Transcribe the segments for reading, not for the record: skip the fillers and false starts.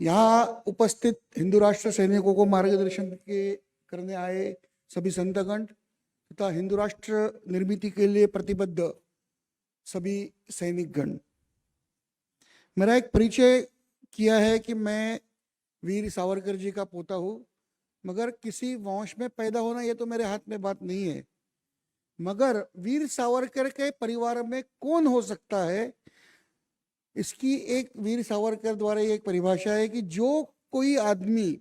यहाँ उपस्थित हिंदू राष्ट्र सैनिकों को मार्गदर्शन करने आए सभी संतगण तथा हिंदू राष्ट्र निर्मित के लिए प्रतिबद्ध सभी सैनिकगण, मेरा एक परिचय किया है कि मैं वीर सावरकर जी का पोता हूँ, मगर किसी वंश में पैदा होना ये तो मेरे हाथ में बात नहीं है। मगर वीर सावरकर के परिवार में कौन हो सकता है, इसकी एक वीर सावरकर द्वारा एक परिभाषा है कि जो कोई आदमी,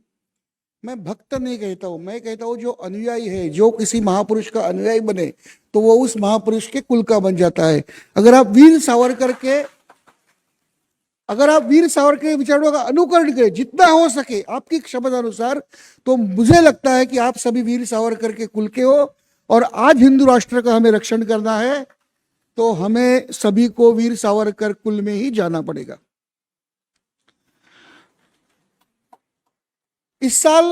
मैं भक्त नहीं कहता हूं, मैं कहता हूं जो अनुयायी है, जो किसी महापुरुष का अनुयायी बने तो वो उस महापुरुष के कुल का बन जाता है। अगर आप वीर सावरकर के विचारों का अनुकरण करें जितना हो सके आपकी क्षमता अनुसार, तो मुझे लगता है कि आप सभी वीर सावरकर के कुल के हो। और आज हिंदू राष्ट्र का हमें रक्षण करना है तो हमें सभी को वीर सावरकर कुल में ही जाना पड़ेगा। इस साल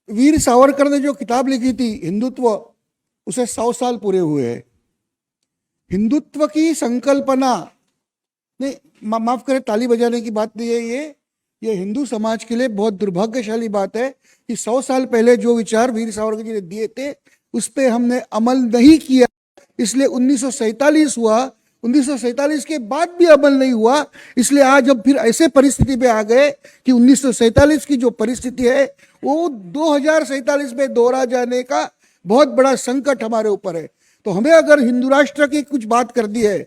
वीर सावरकर ने जो किताब लिखी थी हिंदुत्व, उसे 100 साल पूरे हुए हैं। हिंदुत्व की संकल्पना नहीं, माफ करें, ताली बजाने की बात नहीं है, ये हिंदू समाज के लिए बहुत दुर्भाग्यशाली बात है कि 100 साल पहले जो विचार वीर सावरकर जी ने दिए थे उस पर हमने अमल नहीं किया, इसलिए 1947 हुआ। 1947 के बाद भी अमल नहीं हुआ, इसलिए आज अब फिर ऐसे परिस्थिति पे आ गए कि 1947 की जो परिस्थिति है वो 2047 में दोहरा जाने का बहुत बड़ा संकट हमारे ऊपर है। तो हमें अगर हिंदू राष्ट्र की कुछ बात कर दी है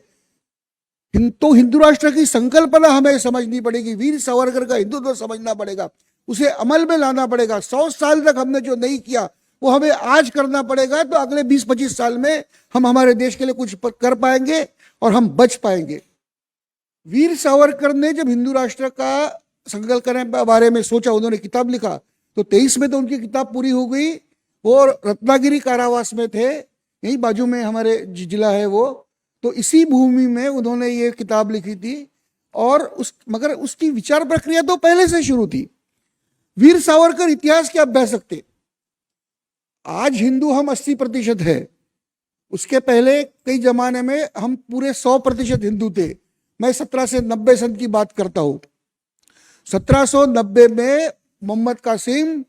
तो हिंदू राष्ट्र की संकल्पना हमें समझनी पड़ेगी, वीर सावरकर का हिंदुत्व समझना पड़ेगा, उसे अमल में लाना पड़ेगा। 100 साल तक हमने जो नहीं किया वो हमें आज करना पड़ेगा, तो अगले 20-25 साल में हम हमारे देश के लिए कुछ कर पाएंगे और हम बच पाएंगे। वीर सावरकर ने जब हिंदू राष्ट्र का संकल्प करने के बारे में सोचा, उन्होंने किताब लिखा, तो 23 में तो उनकी किताब पूरी हो गई। वो रत्नागिरी कारावास में थे, यही बाजू में हमारे जिला है वो, तो इसी भूमि में उन्होंने ये किताब लिखी थी। और मगर उसकी विचार प्रक्रिया तो पहले से शुरू थी। वीर सावरकर इतिहास के अभ्यास सकते। आज हिंदू हम 80% है, उसके पहले कई जमाने में हम पूरे 100% हिंदू थे। मैं 1790 सन की बात करता हूं। 1790 में मोहम्मद कासिम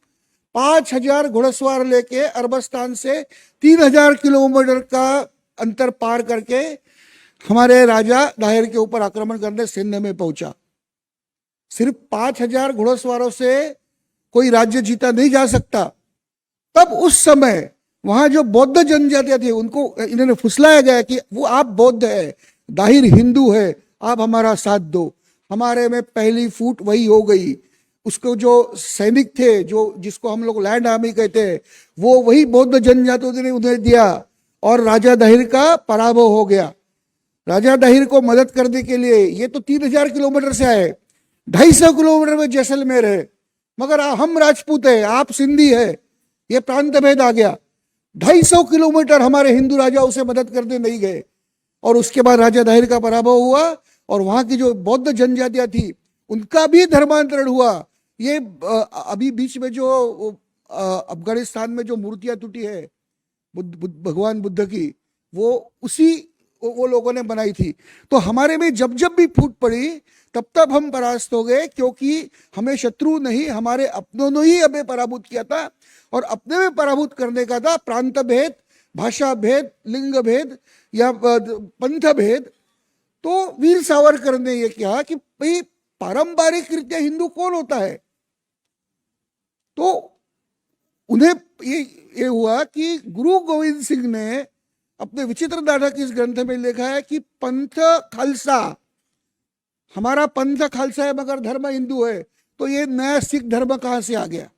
5000 घुड़सवार लेके अरबस्तान से 3000 किलोमीटर का अंतर पार करके हमारे राजा दाहिर के ऊपर आक्रमण करने सिंध में पहुंचा। सिर्फ 5000 घुड़सवारों से कोई राज्य जीता नहीं जा सकता। तब उस समय वहां जो बौद्ध जनजातियां थी उनको इन्होंने फुसलाया गया कि वो आप बौद्ध है, दाहिर हिंदू है, आप हमारा साथ दो। हमारे में पहली फूट वही हो गई। उसको जो सैनिक थे, जो जिसको हम लोग लैंड आर्मी कहते हैं, वो वही बौद्ध जनजातियों ने उन्हें दिया और राजा दाहिर का पराभव हो गया। राजा दाहिर को मदद करने के लिए ये तो 3000 किलोमीटर से आए, 250 किलोमीटर में जैसलमेर है, मगर हम राजपूत है, आप सिंधी है, ये प्रांत भेद आ गया। 250 किलोमीटर हमारे हिंदू राजा उसे मदद करने नहीं गए और उसके बाद राजा दाहिर का पराभव हुआ और वहां की जो बौद्ध जनजातियां थी उनका भी धर्मांतरण हुआ। ये अभी बीच में जो अफगानिस्तान में जो मूर्तियां टूटी है भगवान बुद्ध की, वो लोगों ने बनाई थी। तो हमारे में जब जब भी फूट पड़ी तब तब हम परास्त हो गए, क्योंकि हमें शत्रु नहीं, हमारे अपनों ने ही हमें पराभूत किया था। और अपने में पराभूत करने का था प्रांत भेद, भाषा भेद, लिंग भेद या पंथ भेद। तो वीर सावरकर ने यह कहा कि भाई पारंपरिक रीत्या हिंदू कौन होता है। तो उन्हें ये हुआ कि गुरु गोविंद सिंह ने अपने विचित्र नाटक इस ग्रंथ में लिखा है कि पंथ खालसा, हमारा पंथ खालसा है मगर धर्म हिंदू है। तो ये नया सिख धर्म कहां से आ गया?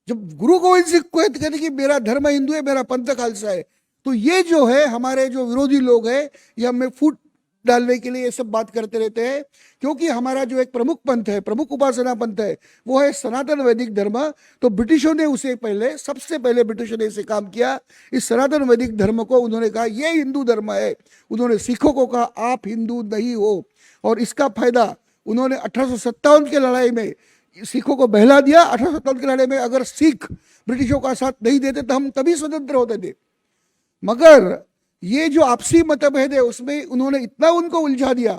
जब गुरु गोविंद सिंह को कहते कि मेरा धर्म हिंदू है, मेरा पंथ खालसा है, तो ये जो है हमारे जो विरोधी लोग हैं ये हमें फूट डालने के लिए ये सब बात करते रहते हैं। क्योंकि हमारा जो एक प्रमुख पंथ है, प्रमुख उपासना पंथ है, वो है सनातन वैदिक धर्म। तो ब्रिटिशों ने उसे सबसे पहले ब्रिटिशों ने इसे काम किया। इस सनातन वैदिक धर्म को उन्होंने कहा ये हिंदू धर्म है। उन्होंने सिखों को कहा आप हिंदू नहीं हो, और इसका फायदा उन्होंने 1857 की लड़ाई में सिखों को बहला दिया। 1857 की लड़ाई में अगर सिख ब्रिटिशों का साथ नहीं देते तो हम तभी स्वतंत्र होते थे। मगर ये जो आपसी मतभेद है उसमें उन्होंने इतना उनको उलझा दिया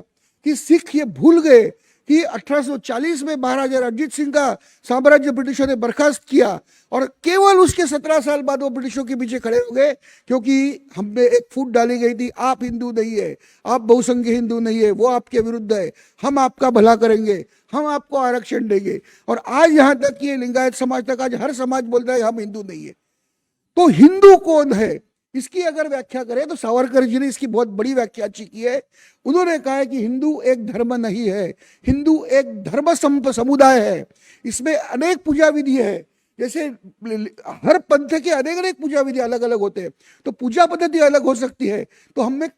कि सिख ये भूल गए कि 1840 में महाराजा रणजीत सिंह का साम्राज्य ब्रिटिशों ने बर्खास्त किया और केवल उसके 17 साल बाद वो ब्रिटिशों के पीछे खड़े हो गए, क्योंकि हमें एक फूट डाली गई थी, आप हिंदू नहीं है, आप बहुसंख्य हिंदू नहीं है, वो आपके विरुद्ध है, हम आपका भला करेंगे, हम आपको आरक्षण देंगे। और आज यहाँ तक कि लिंगायत समाज तक आज हर समाज बोलता है हम हिंदू नहीं है। तो हिंदू कौन है, इसकी अगर व्याख्या करें तो सावरकर जी ने इसकी बहुत बड़ी व्याख्या अच्छी की है। उन्होंने कहा है कि हिंदू एक धर्म नहीं है, हिंदू एक धर्म समुदाय है। इसमें अनेक पूजा विधि है, जैसे हर पंथ के अनेक अनेक पूजा विधि अलग अलग होते हैं, तो पूजा पद्धति अलग हो सकती है। तो हमें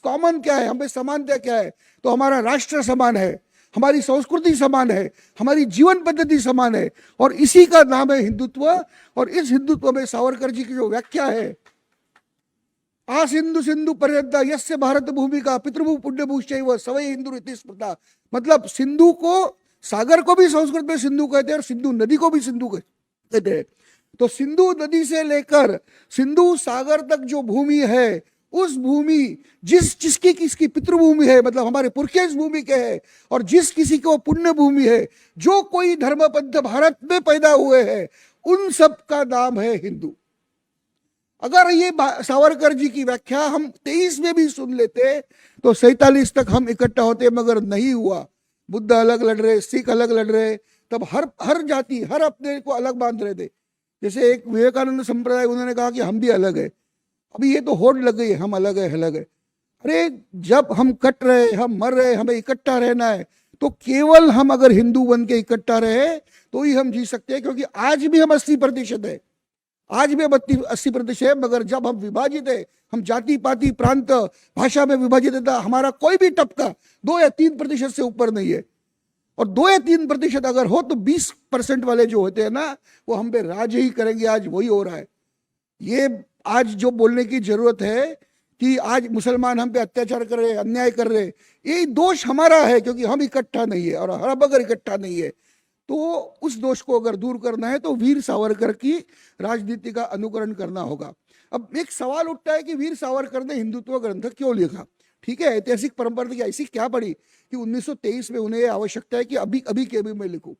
कॉमन क्या है, हमें समानता क्या है, तो हमारा राष्ट्र समान है, हमारी संस्कृति समान है, हमारी जीवन पद्धति समान है, और इसी का नाम है हिंदुत्व। और इस हिंदुत्व में सावरकर जी की जो व्याख्या है, आ सिंधु सिंधु पर्यंता यस्य भारत भूमि का पितृभू पुण्यभूश्चैव सवै हिंदू इति स्मृता, मतलब सिंधु को, सागर को भी संस्कृत में सिंधु कहते हैं और सिंधु नदी को भी सिंधु कहते हैं। तो सिंधु नदी से लेकर सिंधु सागर तक जो भूमि है, उस भूमि जिसकी किसकी पितृभूमि है, मतलब हमारे पुरखे इस भूमि के हैं, और जिस किसी को पुण्य भूमि है, जो कोई धर्म पंथ भारत में पैदा हुए हैं, उन सब का नाम है हिंदू। अगर ये सावरकर जी की व्याख्या हम 23 में भी सुन लेते तो 47 तक हम इकट्ठा होते, मगर नहीं हुआ। बुद्ध अलग लड़ रहे, सिख अलग लड़ रहे, तब हर जाति हर अपने को अलग बांध रहे थे। जैसे एक विवेकानंद संप्रदाय, उन्होंने कहा कि हम भी अलग है। अभी ये तो होड़ लग गई, हम अलग है अलग है। अरे जब हम कट रहे, हम मर रहे, हमें इकट्ठा रहना है, तो केवल हम अगर हिंदू बन के इकट्ठा रहे तो ही हम जी सकते हैं। क्योंकि आज भी हम 80% है, आज भी 80% है, मगर जब हम विभाजित है, हम जाति पाति प्रांत भाषा में विभाजित है, हमारा कोई भी टपका 2 या 3% से ऊपर नहीं है। और 2 या 3% अगर हो तो 20% वाले जो होते हैं ना, वो हम पे राज ही करेंगे। आज वही हो रहा है। ये आज जो बोलने की जरूरत है कि आज मुसलमान हम पे अत्याचार कर रहे, अन्याय कर रहे, ये दोष हमारा है, क्योंकि हम इकट्ठा नहीं है। और हम अगर इकट्ठा नहीं है तो उस दोष को अगर दूर करना है तो वीर सावरकर की राजनीति का अनुकरण करना होगा। अब एक सवाल उठता है कि वीर सावरकर ने हिंदुत्व ग्रंथ क्यों लिखा। ठीक है, ऐतिहासिक परंपरा की ऐसी क्या पड़ी कि 1923 में उन्हें आवश्यकता है कि अभी अभी के भी मैं लिखूं।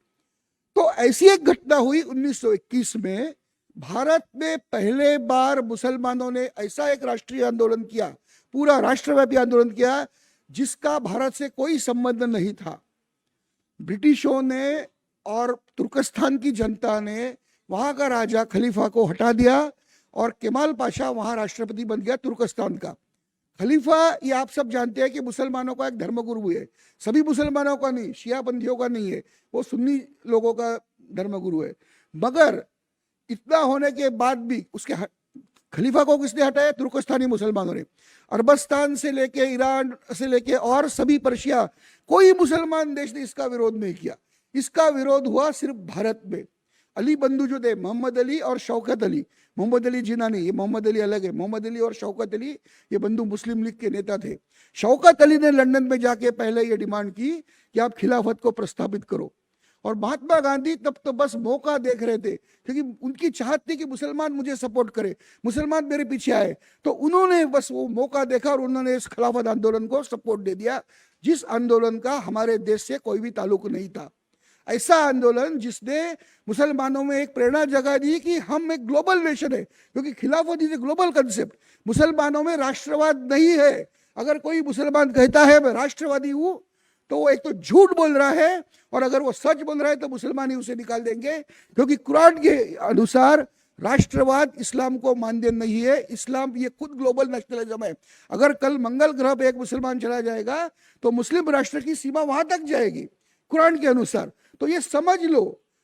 तो ऐसी एक घटना हुई 1921 में, भारत में पहले बार मुसलमानों ने ऐसा एक राष्ट्रीय आंदोलन किया, पूरा राष्ट्रव्यापी आंदोलन किया, जिसका भारत से कोई संबंध नहीं था। ब्रिटिशों ने और तुर्कस्तान की जनता ने वहां का राजा खलीफा को हटा दिया और केमाल पाशा वहां राष्ट्रपति बन गया तुर्कस्तान का। खलीफा, ये आप सब जानते हैं कि मुसलमानों का एक धर्मगुरु है, सभी मुसलमानों का नहीं, शियापंथियों का नहीं है, वो सुन्नी लोगों का धर्मगुरु है। मगर इतना होने के बाद भी उसके खलीफा को किसने हटाया? तुर्कस्तानी मुसलमानों ने। अरबस्तान से लेके ईरान से लेके और सभी पर्शिया, कोई मुसलमान देश ने इसका विरोध नहीं किया। इसका विरोध हुआ सिर्फ भारत में। अली बंधु जो थे, मोहम्मद अली और शौकत अली, मोहम्मद अली जिन्ना नहीं, ये मोहम्मद अली अलग है। मोहम्मद अली और शौकत अली ये बंधु मुस्लिम लीग के नेता थे। शौकत अली ने लंदन में जाके पहले ये डिमांड की कि आप खिलाफत को प्रस्तावित करो, और महात्मा गांधी तब तो बस मौका देख रहे थे, क्योंकि उनकी चाहत थी कि मुसलमान मुझे सपोर्ट करे, मुसलमान मेरे पीछे आए। तो उन्होंने बस वो मौका देखा और उन्होंने इस खिलाफत आंदोलन को सपोर्ट दे दिया, जिस आंदोलन का हमारे देश से कोई भी ताल्लुक नहीं था। ऐसा आंदोलन जिसने मुसलमानों में एक प्रेरणा जगा दी कि हम एक ग्लोबल नेशन है, क्योंकि खिलाफत इज ए ग्लोबल कंसेप्ट। मुसलमानों में राष्ट्रवाद नहीं है। अगर कोई मुसलमान कहता है मैं राष्ट्रवादी हूं, तो वो एक तो झूठ बोल रहा है, और अगर वो सच बोल रहा है तो मुसलमान ही उसे निकाल देंगे, क्योंकि कुरान के अनुसार राष्ट्रवाद इस्लाम को मान्य नहीं है। इस्लाम ये खुद ग्लोबल नेशनलिज्म है। अगर कल मंगल ग्रह पे एक मुसलमान चला जाएगा तो मुस्लिम राष्ट्र की सीमा वहां तक जाएगी कुरान के अनुसार। तो ये समझ लो,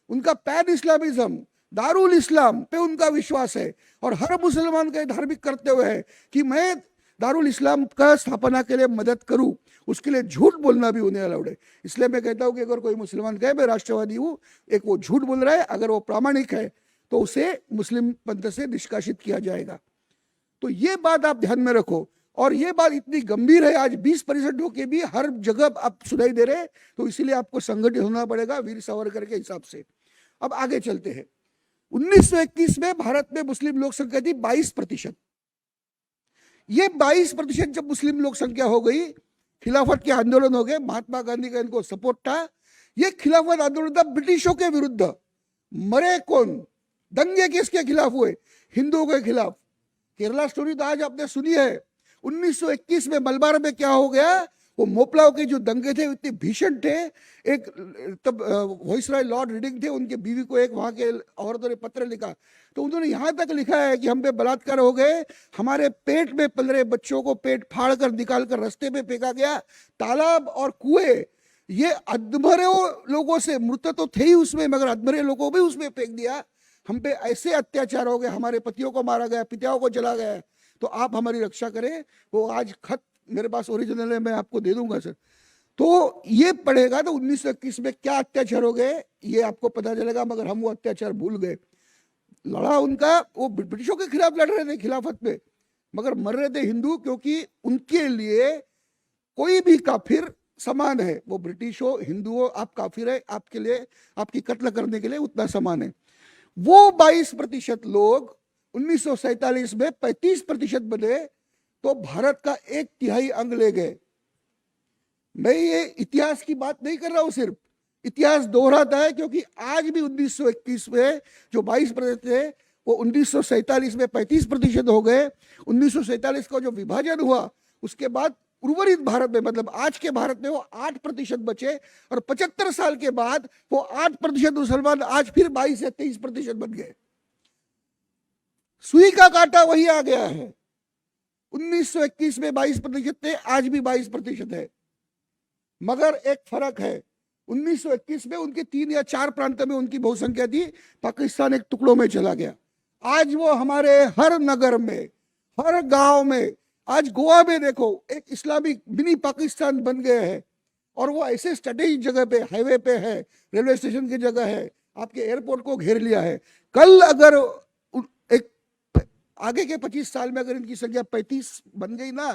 उनका पैन इस्लामिज्म, दारुल इस्लाम पे उनका विश्वास है, और हर मुसलमान का धार्मिक करते हुए है कि मैं दारुल इस्लाम का स्थापना के लिए मदद करूं, उसके लिए झूठ बोलना भी उन्हें अलाउड है। इसलिए मैं कहता हूं कि अगर कोई मुसलमान कहे मैं राष्ट्रवादी हूं, एक वो झूठ बोल रहा है, अगर वो प्रामाणिक है तो उसे मुस्लिम पंथ से निष्कासित किया जाएगा। तो ये बात आप ध्यान में रखो, और ये बात इतनी गंभीर है, आज 20% होके भी हर जगह आप सुनाई दे रहे, तो इसीलिए आपको संगठित होना पड़ेगा वीर सावरकर के हिसाब से। अब आगे चलते हैं। 1921 में भारत में मुस्लिम लोक संख्या थी 22%। ये 22% जब मुस्लिम लोक संख्या हो गई, खिलाफत के आंदोलन हो गए, महात्मा गांधी का इनको सपोर्ट था। ये खिलाफत आंदोलन था ब्रिटिशों के विरुद्ध। मरे कौन? दंगे किसके खिलाफ हुए? हिंदुओं के खिलाफ। केरला स्टोरी तो आज आपने सुनी है। 1921 में मलबार में क्या हो गया? वो मोपलाओं के जो दंगे थे इतने भीषण थे। एक तब वाइसराय लॉर्ड रीडिंग थे, उनके बीवी को एक वहां के औरतों ने पत्र लिखा, तो उन्होंने यहां तक लिखा है कि हम पे बलात्कार हो गए, हमारे पेट में पल रहे बच्चों को पेट फाड़ कर निकाल कर रास्ते में फेंका गया, तालाब और कुएं, ये अधमरे लोगों से, मृत तो थे ही उसमें मगर अधमरे लोगों को भी उसमें फेंक दिया। हम पे ऐसे अत्याचार हो गए, हमारे पतियों को मारा गया, पिताओं को जला गया, तो आप हमारी रक्षा करें। वो आज खत मेरे पास ओरिजिनल है, मैं आपको दे दूंगा सर। तो ये पढ़ेगा तो 1921 में क्या अत्याचार हो गए ये आपको पता चलेगा, मगर हम वो अत्याचार भूल गए। लड़ा उनका, वो ब्रिटिशों के खिलाफ लड़ रहे थे खिलाफत पे, मगर मर रहे थे हिंदू, क्योंकि उनके लिए कोई भी काफिर समान है। वो ब्रिटिश हो हिंदू हो, आप काफिर है, आपके लिए, आपकी कत्ल करने के लिए उतना समान है। वो 22% लोग 1947 में 35% बने, तो भारत का 1/3 अंग ले गए। मैं ये इतिहास की बात नहीं कर रहा हूं, सिर्फ इतिहास दोहराता है, क्योंकि आज भी 1921 में जो 22% थे वो 1947 में 35% हो गए। 1947 का जो विभाजन हुआ उसके बाद उर्वरित भारत में, मतलब आज के भारत में, वो 8% बचे, और 75 साल के बाद वो 8% मुसलमान आज फिर 22 या 23% बन गए। सुई का कांटा वही आ गया है। 1921 में 22% थे, आज भी 22% है, मगर एक फर्क है। 1921 में उनके 3 या 4 प्रांत में उनकी बहुसंख्या थी, पाकिस्तान एक टुकड़ों में चला गया। आज वो हमारे हर नगर में, हर गांव में, आज गोवा में देखो एक इस्लामिक मिनी पाकिस्तान बन गए हैं, और वो ऐसे स्ट्रेटेजिक जगह पे, हाईवे पे है, रेलवे स्टेशन की जगह है, आपके एयरपोर्ट को घेर लिया है। कल अगर एक आगे के 25 साल में अगर इनकी संख्या 35 बन गई ना,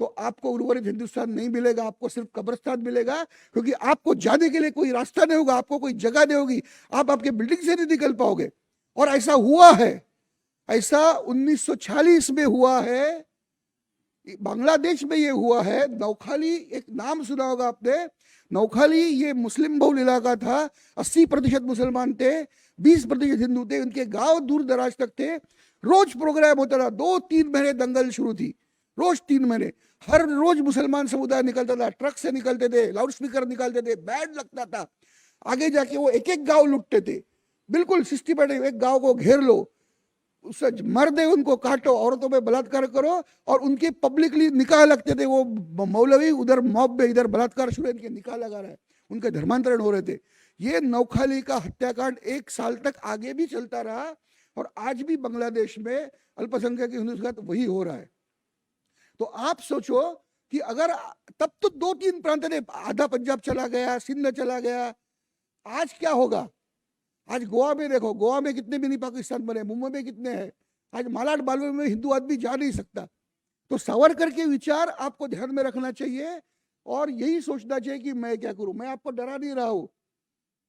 तो आपको उर्वरित हिंदुस्तान नहीं मिलेगा, आपको सिर्फ कब्रिस्तान मिलेगा, क्योंकि आपको जाने के लिए कोई रास्ता नहीं होगा, आपको कोई जगह नहीं होगी, आप आपके बिल्डिंग से नहीं निकल पाओगे। और ऐसा हुआ है, ऐसा 1946 में हुआ है, बांग्लादेश में ये हुआ है। नौखाली, एक नाम सुना होगा आपने, नौखाली ये मुस्लिम बहुल इलाका था, 80% मुसलमान थे, 20% हिंदू थे, उनके गांव दूर दराज तक थे। रोज प्रोग्राम होता था, 2-3 महीने दंगल शुरू थी, रोज 3 महीने, हर रोज मुसलमान समुदाय निकलता था, ट्रक से निकलते थे, लाउड स्पीकर निकालते थे, बैंड लगता था, आगे जाके वो एक एक गांव लुटते थे, बिल्कुल सिस्टमैटिक, एक गांव को घेर लो, उससे मर्द है उनको काटो, औरतों पे बलात्कार करो, और उनके पब्लिकली निकाह लगते थे। वो मौलवी उधर मॉब में, इधर बलात्कार शुरू, इनके निकाह लगा रहा है, उनके धर्मांतरण हो रहे थे। ये नौखाली का हत्याकांड 1 साल तक आगे भी चलता रहा, और आज भी बांग्लादेश में अल्पसंख्यक हिंदुओं के साथ वही हो रहा है। तो आप सोचो कि अगर तब तो 2-3 प्रांत थे, आधा पंजाब चला गया, सिंध चला गया, आज क्या होगा? आज गोवा में देखो, गोवा में कितने मिनी पाकिस्तान बने, मुंबई में कितने हैं, आज मालाड बालवे में हिंदू आदमी जा नहीं सकता। तो सावरकर के विचार आपको ध्यान में रखना चाहिए, और यही सोचना चाहिए कि मैं क्या करूं। मैं आपको डरा नहीं रहा हूं।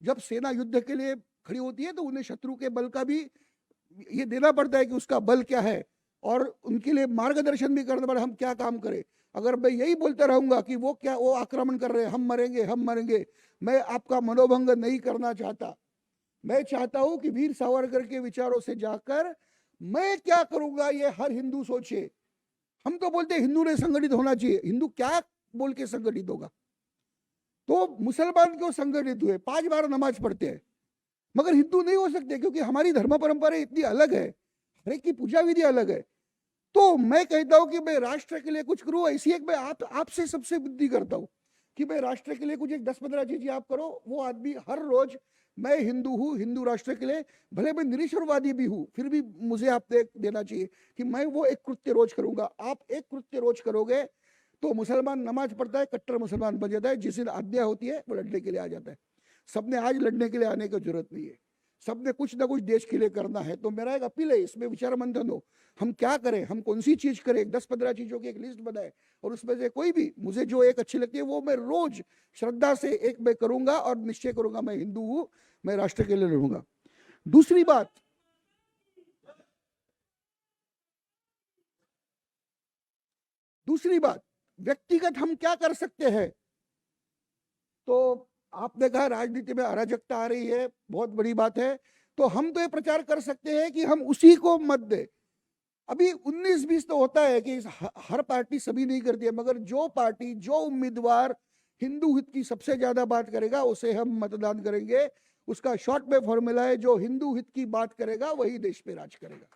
जब सेना युद्ध के लिए खड़ी होती है तो उन्हें शत्रु के बल का भी ये देना पड़ता है कि उसका बल क्या है, और उनके लिए मार्गदर्शन भी करना पड़े, हम क्या काम करें। अगर मैं यही बोलता रहूंगा कि वो क्या, वो आक्रमण कर रहे हैं, हम मरेंगे हम मरेंगे, मैं आपका मनोभंग नहीं करना चाहता। मैं चाहता हूं कि वीर सावरकर के विचारों से जाकर मैं क्या करूंगा ये हर हिंदू सोचे। हम तो बोलते हैं हिंदू ने संगठित होना चाहिए, हिंदू क्या बोल के संगठित होगा? तो मुसलमान क्यों संगठित हुए? 5 बार नमाज पढ़ते हैं, मगर हिंदू नहीं हो सकते, क्योंकि हमारी धर्म परंपरा इतनी अलग है, हर एक की पूजा विधि अलग है। तो मैं कहता हूं कि मैं राष्ट्र के लिए कुछ करूं, ऐसी एक मैं आपसे सबसे विनती करता हूं कि मैं राष्ट्र के लिए कुछ एक 10-15 चीजें आप करो। वो आदमी हर रोज, मैं हिंदू हूं, हिंदू राष्ट्र के लिए, भले मैं निरीश्वरवादी भी हूं, फिर भी मुझे आप देना चाहिए कि मैं वो एक कृत्य रोज करूंगा। आप एक कृत्य रोज करोगे तो मुसलमान नमाज पढ़ता है, कट्टर मुसलमान बन जाता है, जिस दिन आज्ञा होती है वो लड़ने के लिए आ जाता है। सबने आज लड़ने के लिए आने की जरूरत नहीं है, सबने कुछ ना कुछ देश के लिए करना है। तो मेरा एक अपील है, इसमें विचार मंथन हो, हम क्या करें, हम कौन सी चीज करें, 10-15 चीजों की एक लिस्ट बनाए, और उसमें से कोई भी मुझे जो एक अच्छी लगती है वो मैं रोज श्रद्धा से एक मैं करूंगा, और निश्चय करूंगा मैं हिंदू हूं, मैं राष्ट्र के लिए लड़ूंगा। दूसरी बात, व्यक्तिगत हम क्या कर सकते हैं? तो आपने कहा राजनीति में अराजकता आ रही है, बहुत बड़ी बात है। तो हम तो ये प्रचार कर सकते हैं कि हम उसी को मत दे। अभी 19-20 तो होता है कि हर पार्टी सभी नहीं करती है, मगर जो पार्टी, जो उम्मीदवार हिंदू हित की सबसे ज्यादा बात करेगा उसे हम मतदान करेंगे। उसका शॉर्ट में फॉर्मूला है, जो हिंदू हित की बात करेगा वही देश पे राज करेगा।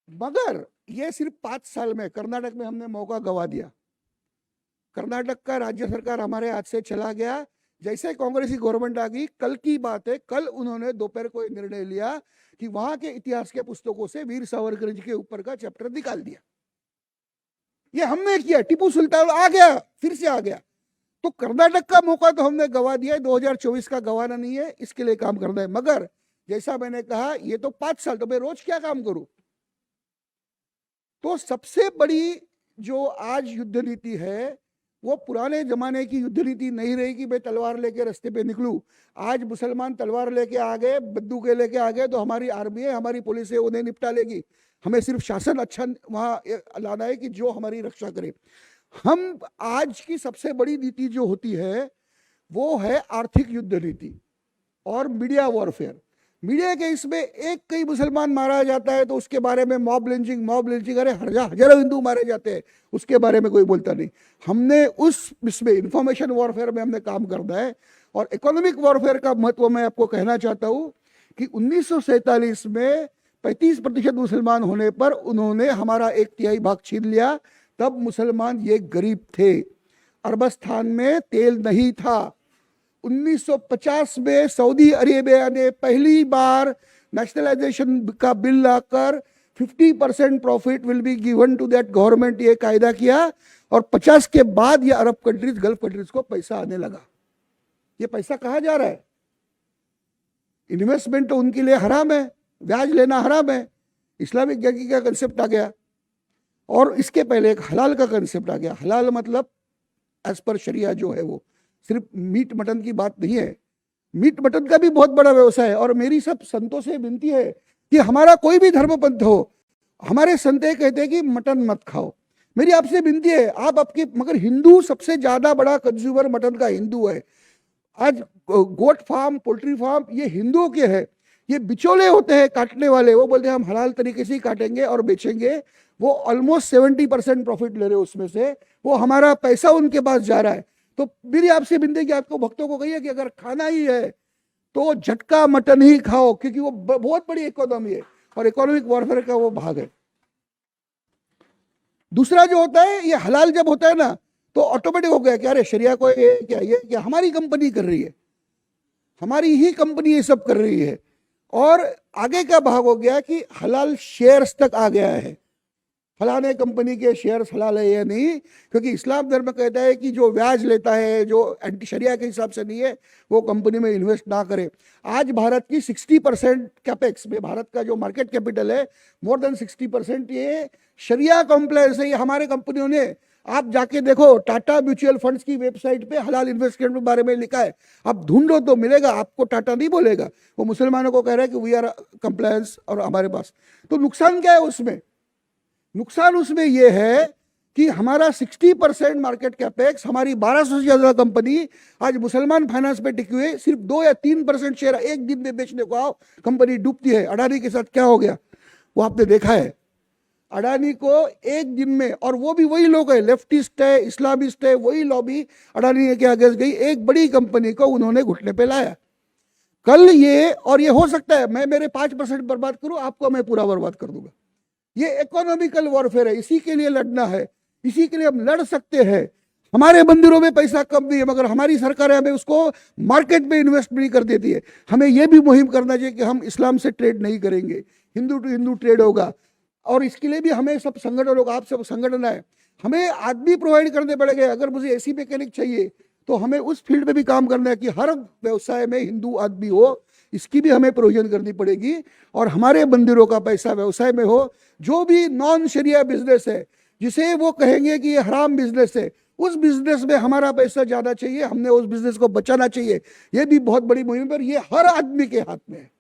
मगर ये सिर्फ 5 साल में, कर्नाटक में हमने मौका गवा दिया। कर्नाटक का राज्य सरकार हमारे हाथ से चला गया। जैसे कांग्रेस की गवर्नमेंट आ गई, कल की बात है, कल उन्होंने दोपहर को निर्णय लिया कि वहां के इतिहास के पुस्तकों से वीर सावरकर जी के ऊपर का चैप्टर निकाल दिया। ये हमने किया, टीपू सुल्तान आ गया, फिर से आ गया। तो कर्नाटक का मौका तो हमने गवा दिया है, 2024 का गवाना नहीं है, इसके लिए काम करना है। मगर जैसा मैंने कहा, ये तो 5 साल, तो मैं रोज क्या काम करूं? तो सबसे बड़ी जो आज युद्ध नीति है वो पुराने जमाने की युद्ध नीति नहीं रही कि मैं तलवार लेके रास्ते पे निकलूं। आज मुसलमान तलवार लेके आ गए, बंदूकें लेके आ गए, तो हमारी आर्मी है, हमारी पुलिस है, उन्हें निपटा लेगी। हमें सिर्फ शासन अच्छा वहां लाना है कि जो हमारी रक्षा करे। हम आज की सबसे बड़ी नीति जो होती है वो है आर्थिक युद्ध नीति और मीडिया वॉरफेयर। मीडिया के इसमें एक कई मुसलमान मारा जाता है तो उसके बारे में मॉब लिंचिंग, अरे हजारों हिंदू मारे जाते हैं, उसके बारे में कोई बोलता नहीं। हमने उस इसमें इंफॉर्मेशन वॉरफेयर में हमने काम करना है। और इकोनॉमिक वॉरफेयर का महत्व मैं आपको कहना चाहता हूं कि 1947 में 35% मुसलमान होने पर उन्होंने हमारा 1/3 भाग छीन लिया। तब मुसलमान ये गरीब थे, अरबस्तान में तेल नहीं था। 1950 में सऊदी अरेबिया ने पहली बार नेशनलाइजेशन का बिल लाकर 50% profit will be given to that government, ये कायदा किया। और 50 के बाद ये अरब कंट्रीज, गल्फ कंट्रीज को पैसा आने लगा। ये पैसा कहाँ जा रहा है? इन्वेस्टमेंट तो उनके लिए हराम है, ब्याज लेना हराम है। इस्लामिक बैंकिंग का कंसेप्ट आ गया और इसके पहले एक हलाल का कंसेप्ट आ गया। हलाल मतलब एज पर शरिया जो है, वो सिर्फ मीट मटन की बात नहीं है। मीट मटन का भी बहुत बड़ा व्यवसाय है। और मेरी सब संतों से विनती है कि हमारा कोई भी धर्मपंथ हो, हमारे संत कहते हैं कि मटन मत खाओ। मेरी आपसे विनती है, आप आपके, मगर हिंदू सबसे ज्यादा बड़ा कंज्यूमर मटन का हिंदू है। आज गोट फार्म, पोल्ट्री फार्म ये हिंदुओं के हैं। ये बिचौले होते हैं काटने वाले, वो बोलते हैं हम हलाल तरीके से ही काटेंगे और बेचेंगे। वो ऑलमोस्ट 70% प्रॉफिट ले रहे हैं उसमें से, वो हमारा पैसा उनके पास जा रहा है। तो मेरी आपसे विनती है कि आपको भक्तों को कहिए कि अगर खाना ही है तो झटका मटन ही खाओ, क्योंकि वो बहुत बड़ी इकोनॉमी है और इकोनॉमिक वॉरफेयर का वो भाग है। दूसरा जो होता है, ये हलाल जब होता है ना तो ऑटोमेटिक हो गया कि अरे शरिया को ये क्या हमारी कंपनी कर रही है, हमारी ही कंपनी ये सब कर रही है। और आगे का भाग हो गया कि हलाल शेयर्स तक आ गया है। फलाने कंपनी के शेयर्स हलाल है या नहीं, क्योंकि इस्लाम धर्म कहता है कि जो ब्याज लेता है, जो एंटी शरिया के हिसाब से नहीं है, वो कंपनी में इन्वेस्ट ना करे। आज भारत की 60% कैपेक्स में, भारत का जो मार्केट कैपिटल है, मोर देन 60% ये शरिया कॉम्प्लायंस है। ये हमारे कंपनियों ने, आप जाके देखो टाटा म्यूचुअल फंड्स की वेबसाइट पे हलाल इन्वेस्टमेंट के बारे में लिखा है, आप ढूंढो तो मिलेगा। आपको टाटा नहीं बोलेगा, वो मुसलमानों को कह रहा है कि वी आर कंप्लायंस और हमारे पास। तो नुकसान क्या है उसमें? नुकसान उसमें यह है कि हमारा 60% मार्केट कैपेक्स, हमारी 1200 से ज्यादा कंपनी आज मुसलमान फाइनेंस पे टिकी हुई, सिर्फ 2 या 3% शेयर एक दिन में बेचने को आओ, कंपनी डूबती है। अडानी के साथ क्या हो गया वो आपने देखा है। अडानी को एक दिन में, और वो भी वही लोग है, लेफ्टिस्ट है, इस्लामिस्ट है, वही लॉबी अडानी के आगे गई, एक बड़ी कंपनी को उन्होंने घुटने पे लाया। कल ये, और ये हो सकता है मैं मेरे 5% बर्बाद करूं, आपको मैं पूरा बर्बाद कर दूंगा। ये इकोनॉमिकल वॉरफेयर है, इसी के लिए लड़ना है, इसी के लिए हम लड़ सकते हैं। हमारे मंदिरों में पैसा कम भी है, मगर हमारी सरकार हमें उसको मार्केट में इन्वेस्ट नहीं कर देती है। हमें यह भी मुहिम करना चाहिए कि हम इस्लाम से ट्रेड नहीं करेंगे, हिंदू टू हिंदू ट्रेड होगा। और इसके लिए भी हमें सब संगठन होगा, आप सब संगठन है, हमें आदमी प्रोवाइड करने पड़ेंगे। अगर मुझे एसी मैकेनिक चाहिए तो हमें उस फील्ड में भी काम करना है कि हर व्यवसाय में हिंदू आदमी हो, इसकी भी हमें प्रोविजन करनी पड़ेगी। और हमारे मंदिरों का पैसा व्यवसाय में हो। जो भी नॉन शरिया बिजनेस है, जिसे वो कहेंगे कि ये हराम बिजनेस है, उस बिजनेस में हमारा पैसा जाना चाहिए, हमने उस बिजनेस को बचाना चाहिए। ये भी बहुत बड़ी मुहिम है, ये हर आदमी के हाथ में है।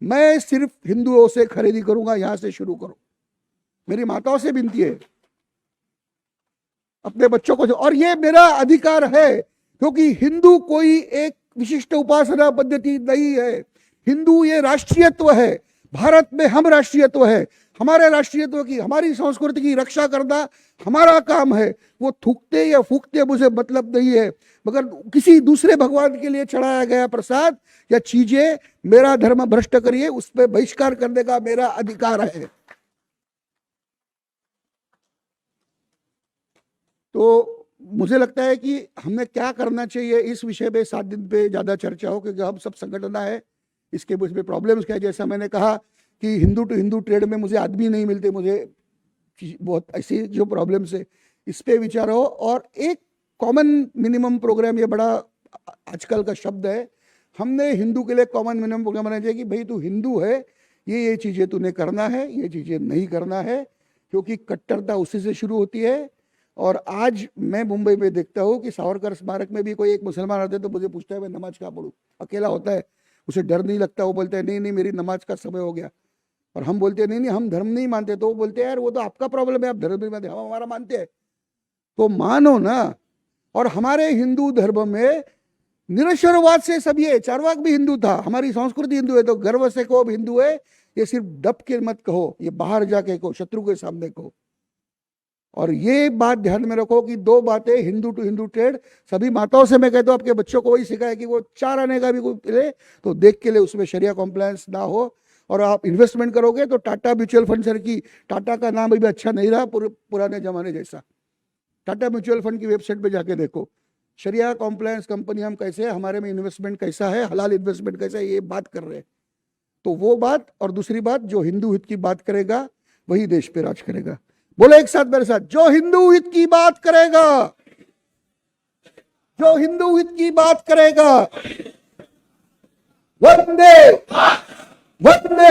मैं सिर्फ हिंदुओं से खरीदी करूंगा, यहां से शुरू करूं। मेरी माताओं से विनती है, अपने बच्चों को, और ये मेरा अधिकार है, क्योंकि हिंदू कोई एक विशिष्ट उपासना पद्धति नहीं है। हिंदू ये राष्ट्रीयत्व है। भारत में हम राष्ट्रीयत्व है। हमारे राष्ट्रीयत्व की, हमारी संस्कृति की रक्षा करना हमारा काम है। वो थूकते या फूकते मुझे मतलब नहीं है, मगर किसी दूसरे भगवान के लिए चढ़ाया गया प्रसाद या चीजें मेरा धर्म भ्रष्ट करिए, उस पर बहिष्कार करने का मेरा अधिकार है। तो मुझे लगता है कि हमें क्या करना चाहिए इस विषय पे 7 दिन पे ज्यादा चर्चा हो, क्योंकि हम सब संगठन है, इसके मुझ में प्रॉब्लम्स क्या है। जैसा मैंने कहा कि हिंदू टू हिंदू ट्रेड में मुझे आदमी नहीं मिलते, मुझे बहुत ऐसी जो प्रॉब्लम्स है, इस पे विचार हो। और एक कॉमन मिनिमम प्रोग्राम, ये बड़ा आजकल का शब्द है, हमने हिंदू के लिए कॉमन मिनिमम प्रोग्राम बनाना चाहिए कि भाई तू हिंदू है, ये चीजें तूने करना है, ये चीजें नहीं करना है, क्योंकि कट्टरता उसी से शुरू होती है। और आज मैं मुंबई में देखता हूँ कि सावरकर स्मारक में भी कोई एक मुसलमान आते तो मुझे पूछता है मैं नमाज कहाँ पढ़ूँ, अकेला होता है, उसे डर नहीं लगता, वो बोलता है नहीं नहीं मेरी नमाज का समय हो गया। और हम बोलते हैं नहीं नहीं हम धर्म नहीं मानते, तो वो बोलते हैं यार वो तो आपका प्रॉब्लम है, आप धर्म नहीं मानते, हम हमारा मानते हैं। तो मानो ना। और हमारे हिंदू धर्म में निरक्षरवाद से सब, ये चारवाक भी हिंदू था, हमारी संस्कृति हिंदू है, तो गर्व से कहो हिंदू है, ये सिर्फ डप के मत कहो, ये बाहर जाके कहो, शत्रु के सामने कहो। और ये बात ध्यान में रखो कि 2 बातें, हिंदू टू हिंदू ट्रेड, सभी माताओं से मैं कहता हूं आपके बच्चों को वही सिखाए कि वो 4 आने का भी कोई ले तो देख के ले, उसमें शरिया कॉम्प्लायंस ना हो। और आप इन्वेस्टमेंट करोगे तो टाटा म्यूचुअल फंड सर की, टाटा का नाम अभी अच्छा नहीं रहा पुराने जमाने जैसा। टाटा म्यूचुअल फंड की वेबसाइट पे जाके देखो, शरिया कॉम्प्लायंस कंपनी हम कैसे है, हमारे में इन्वेस्टमेंट कैसा है, हलाल इन्वेस्टमेंट कैसा है, ये बात कर रहे हैं। तो वो बात, और दूसरी बात, जो हिंदू हित की बात करेगा वही देश पे राज करेगा। बोलो एक साथ मेरे साथ, जो हिंदू हित की बात करेगा, जो हिंदू हित की बात करेगा, वंदे वंदे